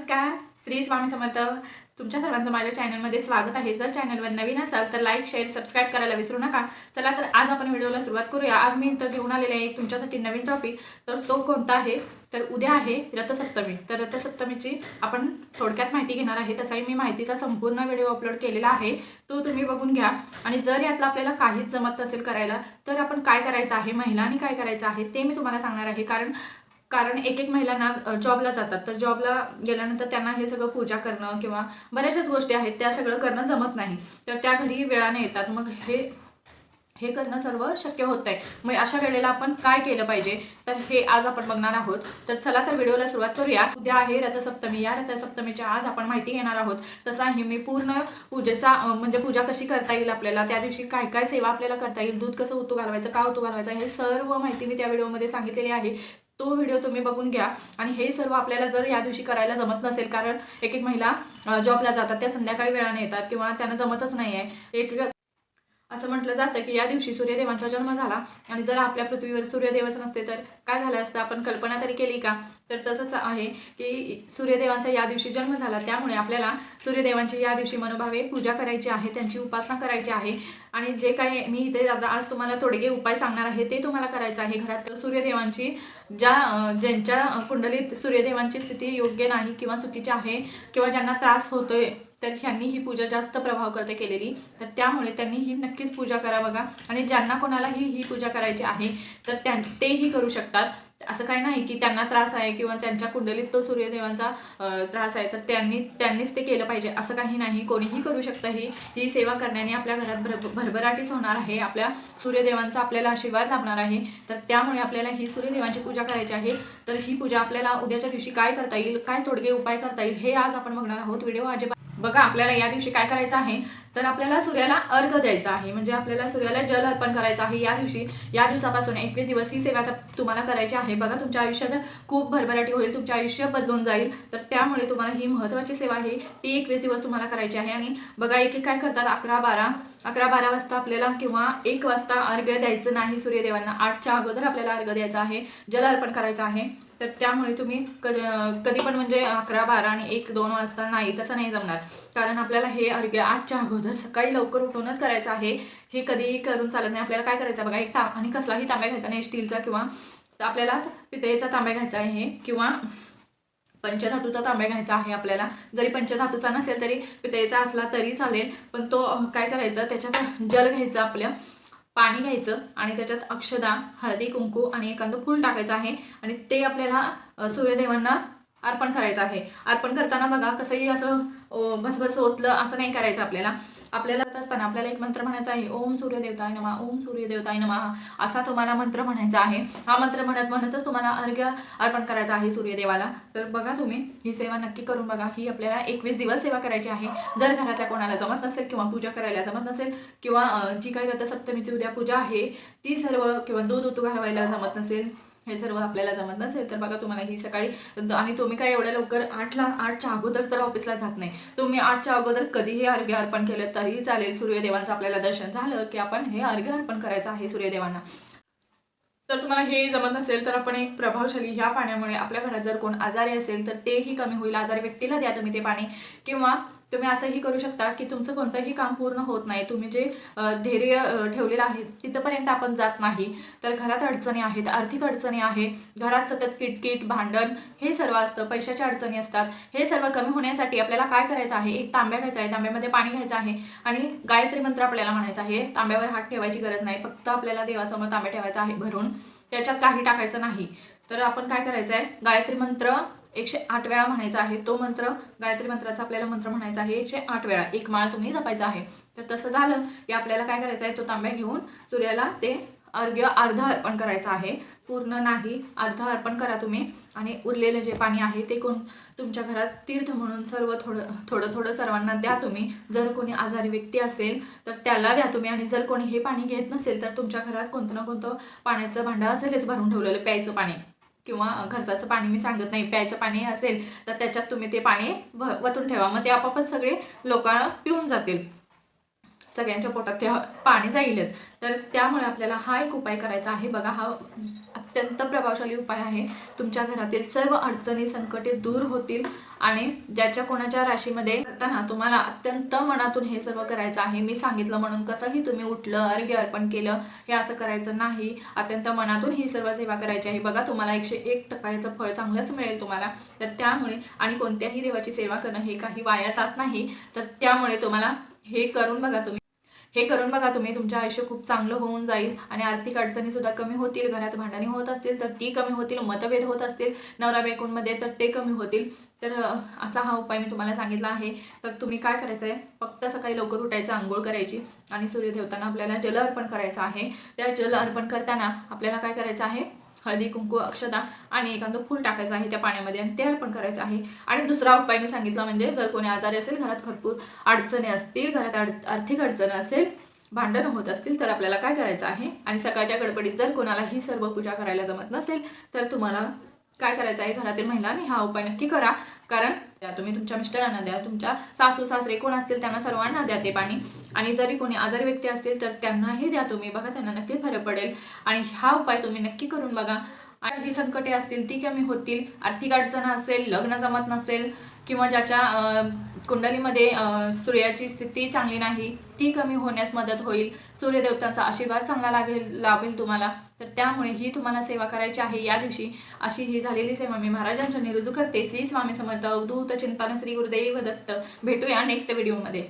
नमस्कार, श्री स्वामी समर्थ. तुमच्या सर्वांचं माझ्या चॅनलमध्ये स्वागत आहे. जर चॅनलवर नवीन असाल तर लाईक शेअर सबस्क्राईब करायला विसरू नका. चला तर आज आपण व्हिडिओला सुरुवात करूया. आज मी इथं घेऊन आलेले आहे तुमच्यासाठी नवीन टॉपिक. तर तो कोणता आहे तर उद्या आहे रथसप्तमी. तर रथसप्तमीची आपण थोडक्यात माहिती घेणार आहे. तसाही मी माहितीचा संपूर्ण व्हिडिओ अपलोड केलेला आहे, तो तुम्ही बघून घ्या. आणि जर यातलं आपल्याला काहीच जमत नसेल करायला तर आपण काय करायचं आहे, महिलांनी काय करायचं आहे ते मी तुम्हाला सांगणार आहे. कारण एक एक महिलांना जॉबला जातात, तर जॉबला गेल्यानंतर त्यांना हे सगळं पूजा करणं किंवा बऱ्याचशाच गोष्टी आहेत त्या सगळं करणं जमत नाही. तर त्या घरी वेळाने येतात, मग हे करणं सर्व शक्य होत आहे. मग अशा वेळेला आपण काय केलं पाहिजे तर हे आज आपण बघणार आहोत. तर चला तर व्हिडिओला सुरुवात करूया. उद्या आहे रथसप्तमी. या रथसप्तमीच्या आज आपण माहिती घेणार आहोत. तसाही मी पूर्ण पूजेचा म्हणजे पूजा कशी करता येईल आपल्याला, त्या दिवशी काय काय सेवा आपल्याला करता येईल, दूध कसं ओतू घालवायचं, का ओतू घालवायचं, हे सर्व माहिती मी त्या व्हिडिओमध्ये सांगितलेली आहे. तो व्हिडिओ तुम्ही बघून घ्या. आणि हे सर्व आपल्याला जर या दिवशी करायला जमत नसेल, कारण एक एक महिला जॉबला जातात, त्या संध्याकाळी वेळाने येतात किंवा त्यांना जमतच नाही आहे. असं म्हटलं जातं की या दिवशी सूर्यदेवांचा जन्म झाला, आणि जर आपल्या पृथ्वीवर सूर्यदेवच नसते तर काय झालं असतं, आपण कल्पना तरी केली का? तर तसंच आहे की सूर्यदेवांचा या दिवशी जन्म झाला, त्यामुळे आपल्याला सूर्यदेवांची या दिवशी मनोभावे पूजा करायची आहे, त्यांची उपासना करायची आहे. आणि जे काही मी इथे आज तुम्हाला थोडे उपाय सांगणार आहे ते तुम्हाला करायचं आहे. घरात सूर्यदेवांची ज्यांच्या कुंडलीत सूर्यदेवांची स्थिती योग्य नाही किंवा चुकीची आहे किंवा ज्यांना त्रास होतोय, तर ह्यांनी ही पूजा जास्त प्रभाव करते केलेली, तर त्यामुळे त्यांनी ही नक्कीच पूजा करा बघा. आणि ज्यांना कोणालाही ही पूजा करायची आहे तर तेही करू शकतात. असं काही नाही की त्यांना त्रास आहे किंवा त्यांच्या कुंडलीत तो सूर्यदेवांचा त्रास आहे तर त्यांनीच ते केलं पाहिजे, असं काही नाही. कोणीही करू शकतं. ही सेवा करण्याने आपल्या घरात भरभराटीच होणार आहे, आपल्या सूर्यदेवांचा आपल्याला आशीर्वाद लाभणार आहे. तर त्यामुळे आपल्याला ही सूर्यदेवांची पूजा करायची आहे. तर ही पूजा आपल्याला उद्याच्या दिवशी काय करता येईल, काय तोडगे उपाय करता येईल, हे आज आपण बघणार आहोत. व्हिडिओ अजिबात बघा. आपल्याला या दिवशी काय करायचं आहे तर आपल्याला सूर्याला अर्घ द्यायचा आहे, म्हणजे आपल्याला सूर्याला जल अर्पण करायचं आहे. या दिवसापासून 21 दिवस ही सेवा तुम्हाला करायची आहे. बघा, तुमच्या आयुष्यात खूप भरभराटी होईल, तुमचे आयुष्य बदलून जाईल. तर त्यामुळे तुम्हाला ही महत्त्वाची सेवा आहे, ती 21 दिवस तुम्हाला करायची आहे. आणि बघा, एक काय करतात, 11-12 वाजता आपल्याला किंवा 1 वाजता अर्घ्य द्यायचं नाही सूर्यदेवांना. 8च्या अगोदर आपल्याला अर्घ्य द्यायचं आहे, जल अर्पण करायचं आहे. तर त्यामुळे तुम्ही कधी पण म्हणजे 11-12 आणि 1-2 वाजता नाही, तसं नाही जमणार. कारण आपल्याला हे अर्घ्य 8च्या अगोदर सकाळी लवकर उठूनच करायचं आहे. हे कधीही करून चालत नाही. आपल्याला काय करायचं बघा, एक आणि कसलाही तांब्या घ्यायचा नाही, स्टीलचा किंवा आपल्याला पितळेचा तांब्या घ्यायचा आहे किंवा पंचधातूचा तांब्या घ्यायचा आहे. आपल्याला जरी पंचधातूचा नसेल तरी पितळेचा असला तरी चालेल. पण तो काय करायचं, त्याच्यात जल घ्यायचं, आपलं पाणी घ्यायचं आणि त्याच्यात अक्षदा, हळदी कुंकू आणि एखादं फूल टाकायचं आहे. आणि ते आपल्याला सूर्यदेवांना अर्पण करायचं आहे. अर्पण करताना बघा, कसंही असं भसभस ओतलं असं नाही करायचं. आपल्याला असताना आपल्याला एक मंत्र म्हणायचा आहे, ओम सूर्यदेवताय नमः, ओम सूर्यदेवताय नमः, असा तुम्हाला मंत्र म्हणायचा आहे. हा मंत्र म्हणतच तुम्हाला अर्घ्य अर्पण करायचं आहे सूर्यदेवाला. तर बघा, तुम्ही ही सेवा नक्की करून बघा. ही आपल्याला 21 दिवस सेवा करायची आहे. जर घरातल्या कोणाला जमत नसेल किंवा पूजा करायला जमत नसेल किंवा जी काही रथसप्तमीची उद्या पूजा आहे ती सर्व, किंवा दूध ओतू घालवायला जमत नसेल, हे सर्व आपल्याला जमत नसेल, तर बघा, तुम्हाला ही सकाळी, आणि तुम्ही काय एवढ्या लवकर 8च्या अगोदर तर ऑफिसला जात नाही, तुम्ही 8च्या अगोदर कधीही अर्घ्य अर्पण केलं तरी चालेल. सूर्यदेवांचं आपल्याला दर्शन झालं की आपण हे अर्घ्य अर्पण करायचं आहे सूर्यदेवांना. तर तुम्हाला हे जमत नसेल तर आपण एक प्रभावशाली ह्या पाण्यामुळे आपल्या घरात जर कोण आजारी असेल तर तेही कमी होईल. आजारी व्यक्तीला द्या तुम्ही ते पाणी. किंवा तुम्ही असंही करू शकता की तुमचं कोणतंही काम पूर्ण होत नाही, तुम्ही जे धैर्य ठेवलेलं आहे तिथपर्यंत आपण जात नाही, तर घरात अडचणी आहेत, आर्थिक अडचणी आहे, घरात सतत किटकिट भांडण हे सर्व असतं, पैशाच्या अडचणी असतात. हे सर्व कमी होण्यासाठी आपल्याला काय करायचं आहे, एक तांब्या घ्यायचा आहे, तांब्यामध्ये पाणी घ्यायचं आहे आणि गायत्री मंत्र आपल्याला म्हणायचा आहे. तांब्यावर हात ठेवायची गरज नाही, फक्त आपल्याला देवासमोर तांब्या ठेवायचा आहे भरून, त्याच्यात काही टाकायचं नाही. तर आपण काय करायचं आहे, गायत्री मंत्र 108 वेळा म्हणायचा आहे. तो मंत्र, गायत्री मंत्राचा आपल्याला मंत्र म्हणायचा आहे 108 वेळा, एक माळ तुम्ही जपायचा आहे. तर तसं झालं की आपल्याला काय करायचं आहे, तो तांब्या घेऊन सूर्याला ते अर्घ्य अर्ध अर्पण करायचं आहे. पूर्ण नाही, अर्ध अर्पण करा तुम्ही. आणि उरलेलं जे पाणी आहे ते तुमच्या घरात तीर्थ म्हणून सर्व थोडं सर्वांना द्या तुम्ही. जर कोणी आजारी व्यक्ती असेल तर त्याला द्या तुम्ही. आणि जर कोणी हे पाणी घेत नसेल तर तुमच्या घरात कोणतं ना कोणतं पाण्याचं भांडं असेलच भरून ठेवलेलं, प्यायचं पाणी किंवा घरचाचं पाणी मी सांगत नाही, प्यायचं पाणी असेल तर त्याच्यात तुम्ही ते पाणी वतून ठेवा. मग ते आपोआपच सगळे लोक पिऊन जातील, सगळ्यांच्या पोटात ते पाणी जाईलच. तर त्यामुळे आपल्याला हा एक उपाय करायचा आहे. बघा, हा अत्यंत प्रभावशाली उपाय आहे. तुमच्या घरातील सर्व अडचणी संकटे दूर होतील आणि ज्याच्या कोणाच्या राशीमध्ये करताना तुम्हाला अत्यंत मनातून हे सर्व करायचं आहे. मी सांगितलं म्हणून कसंही तुम्ही उठलं अर्घ्य अर्पण केलं हे असं करायचं नाही. अत्यंत मनातून ही सर्व सेवा करायची आहे. बघा तुम्हाला 101% याचं फळ चांगलंच मिळेल तुम्हाला. तर त्यामुळे आणि कोणत्याही देवाची सेवा करणं हे काही वाया जात नाही. तर त्यामुळे तुम्हाला हे करून बघा तुम्ही तुमचं आयुष्य खूप चांगलं होऊन जाईल आणि आर्थिक अडचणी सुद्धा कमी होतील. घरात भांडणी होत असतील तर ती कमी होतील. मतभेद होत असतील नवरा बायकोंमध्ये तर ते कमी होतील. तर असा हा उपाय मी तुम्हाला सांगितला आहे. तर तुम्ही काय करायचं आहे, फक्त सकाळी लवकर उठायचं, आंघोळ करायची आणि सूर्यदेवतांना आपल्याला जल अर्पण करायचं आहे. त्या जल अर्पण करताना आपल्याला काय करायचं आहे, हळदी कुंकू अक्षता आणि एखादं फूल टाकायचं आहे त्या पाण्यामध्ये आणि ते अर्पण करायचं आहे. आणि दुसरा उपाय मी सांगितला म्हणजे जर कोणी आजारी असेल, घरात भरपूर अडचणी असतील, घरात आर्थिक अडचण असेल, भांडण होत असतील तर आपल्याला काय करायचं आहे आणि सकाळच्या गडबडीत जर कोणाला ही सर्व पूजा करायला जमत नसेल तर तुम्हाला काय करायचं आहे, घरातील महिलांनी हा उपाय नक्की करा. कारण द्या तुम्ही तुमच्या मिस्टरांना द्या, तुमच्या सासू सासरे कोण असतील त्यांना सर्वांना द्या ते पाणी. आणि जरी कोणी आजारी व्यक्ती असतील तर त्यांनाही द्या तुम्ही. बघा त्यांना नक्की फरक पडेल आणि हा उपाय तुम्ही नक्की करून बघा. आणि ही संकटे असतील ती कमी होतील. आर्थिक अडचण असेल, लग्न जमत नसेल किंवा ज्याच्या कुंडलीमध्ये सूर्याची स्थिती चांगली नाही ती कमी होण्यास मदत होईल. सूर्यदेवतांचा आशीर्वाद चांगला लाभेल तुम्हाला. तर त्यामुळे ही तुम्हाला सेवा करायची आहे या दिवशी. अशी ही झालेली सेवा मी महाराजांच्या रुजू करते. श्री स्वामी समर्थ. अवधूत चिंतन. श्री गुरुदेव दत्त. भेटूया नेक्स्ट व्हिडिओमध्ये.